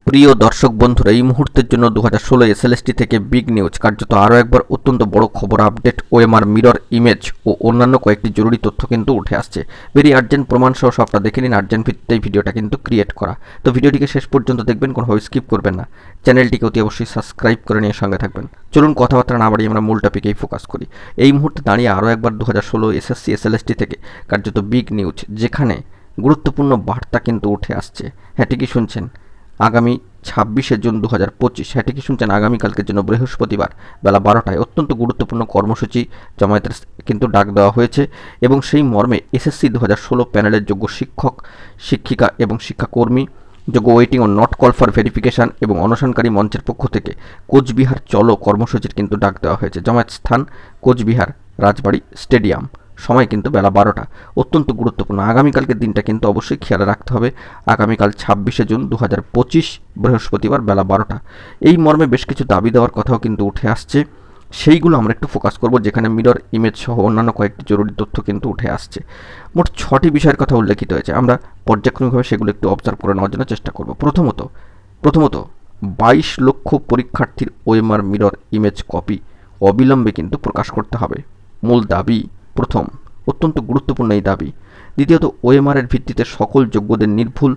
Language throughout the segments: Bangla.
প্রিয় দর্শক বন্ধুরা, এই মুহূর্তের জন্য 2016 এসএলএসটি থেকে বিগ নিউজ, কার্যত আরও একবার অত্যন্ত বড় খবর আপডেট, ওএমআর মিরর ইমেজ ও অন্যান্য কয়েকটি জরুরি তথ্য কিন্তু উঠে আসছে। ভেরি আর্জেন্ট প্রমাণ সহ সবটা দেখে নিন। আর্জেন্ট ভিত্তিতে এই ভিডিওটা কিন্তু ক্রিয়েট করা, তো ভিডিওটিকে শেষ পর্যন্ত দেখবেন, কোনোভাবে স্কিপ করবেন না। চ্যানেলটিকে অতি অবশ্যই সাবস্ক্রাইব করে নিয়ে সঙ্গে থাকবেন। চলুন কথাবার্তা না বাড়িয়ে আমরা মূল টপিকেই ফোকাস করি। এই মুহূর্তে দাঁড়িয়ে আরও একবার 2016 এসএসসি এসএলএসটি থেকে কার্যত বিগ নিউজ, যেখানে গুরুত্বপূর্ণ বার্তা কিন্তু উঠে আসছে। হ্যাঁ, ঠিকই শুনছেন, আগামী 26শে জুন 2025, হ্যাঁ ঠিকই শুনছেন, আগামীকালকের জন্য বৃহস্পতিবার বেলা 12টায় অত্যন্ত গুরুত্বপূর্ণ কর্মসূচি জামায়াতের কিন্তু ডাক দেওয়া হয়েছে এবং সেই মর্মে এসএসসি 2016 প্যানেলের যোগ্য শিক্ষক, শিক্ষিকা এবং শিক্ষাকর্মী, যোগ্য ওয়েটিং ও নট কল ফর ভেরিফিকেশন এবং অনশনকারী মঞ্চের পক্ষ থেকে কোচবিহার চলো কর্মসূচির কিন্তু ডাক দেওয়া হয়েছে। জামায়াত স্থান কোচবিহার রাজবাড়ি স্টেডিয়াম, সময় কিন্তু বেলা 12টা। অত্যন্ত গুরুত্বপূর্ণ আগামীকালকের দিনটা কিন্তু অবশ্যই খেয়াল রাখতে হবে। আগামীকাল 26শে জুন 2025 বৃহস্পতিবার বেলা 12টা। এই মর্মে বেশ কিছু দাবি দেওয়ার কথাও কিন্তু উঠে আসছে, সেইগুলো আমরা একটু ফোকাস করব, যেখানে মিরর ইমেজ সহ অন্যান্য কয়েকটি জরুরি তথ্য কিন্তু উঠে আসছে। মোট 6টি বিষয়ের কথা উল্লেখিত হয়েছে, আমরা পর্যায়ক্রমিকভাবে সেগুলো একটু অবজার্ভ করে নেওয়ার জন্য চেষ্টা করব। প্রথমত 22 লক্ষ পরীক্ষার্থীর ওএমআর মিরর ইমেজ কপি অবিলম্বে কিন্তু প্রকাশ করতে হবে, মূল দাবি। প্রথম, অত্যন্ত গুরুত্বপূর্ণ এই দাবি। দ্বিতীয়ত, ওএমআর এর ভিত্তিতে সকল যোগ্যদের নির্ভুল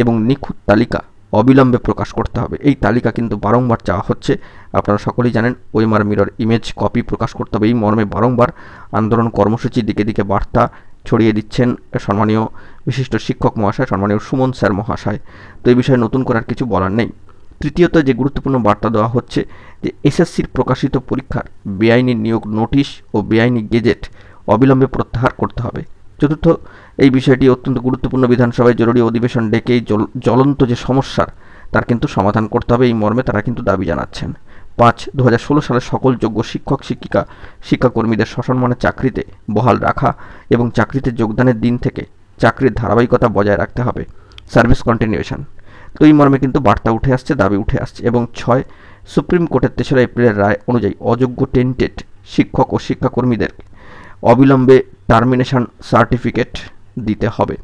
এবং নিখুঁত তালিকা অবিলম্বে প্রকাশ করতে হবে। এই তালিকা কিন্তু বারংবার চাওয়া হচ্ছে, আপনারা সকলেই জানেন। ওএমআর মিরর ইমেজ কপি প্রকাশ করতে হবে, এই মর্মে বারংবার আন্দোলন কর্মসূচি দিকে দিকে বার্তা ছড়িয়ে দিচ্ছেন সম্মানীয় বিশিষ্ট শিক্ষক মহাশয়, সম্মানীয় সুমন স্যার মহাশয়। তো এই বিষয়ে নতুন করার কিছু বলার নেই। তৃতীয়ত, যে গুরুত্বপূর্ণ বার্তা দেওয়া হচ্ছে যে এসএসসির প্রকাশিত পরীক্ষার বেআইনি নিয়োগ নোটিশ ও বেআইনি গেজেট অবিলম্বে প্রত্যাহার করতে হবে। চতুর্থ, এই বিষয়টি অত্যন্ত গুরুত্বপূর্ণ, বিধানসভায় জরুরি অধিবেশন ডেকে এই জ্বলন্ত যে সমস্যার তার কিন্তু সমাধান করতে হবে, এই মর্মে তারা কিন্তু দাবি জানাচ্ছেন। 5, 2016 সালে সকল যোগ্য শিক্ষক শিক্ষিকা শিক্ষাকর্মীদের সসম্মানে চাকরিতে বহাল রাখা এবং চাকরিতে যোগদানের দিন থেকে চাকরির ধারাবাহিকতা বজায় রাখতে হবে, সার্ভিস কন্টিনিউশন। তো এই মর্মে কিন্তু বার্তা উঠে আসছে, দাবি উঠে আসছে। এবং 6, সুপ্রিম কোর্টের 3রা এপ্রিলের রায় অনুযায়ী অযোগ্য টেন্টেড শিক্ষক ও শিক্ষাকর্মীদের অবিলম্বে টার্মিনেশন সার্টিফিকেট দিতে হবে।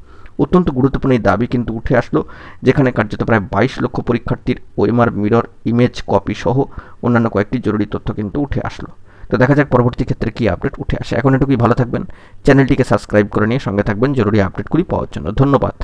অত্যন্ত গুরুত্বপূর্ণ এই দাবি কিন্তু উঠে আসলো, যেখানে কার্যত প্রায় 22 লক্ষ পরীক্ষার্থীর ওএমআর মিরর ইমেজ কপি সহ অন্যান্য কয়েকটি জরুরি তথ্য কিন্তু উঠে আসলো। তো দেখা যাক পরবর্তী ক্ষেত্রে কি আপডেট উঠে আসে। এখন এটুকুই, ভালো থাকবেন, চ্যানেলটিকে সাবস্ক্রাইব করে নিয়ে সঙ্গে থাকবেন জরুরি আপডেটগুলি পাওয়ার জন্য। ধন্যবাদ।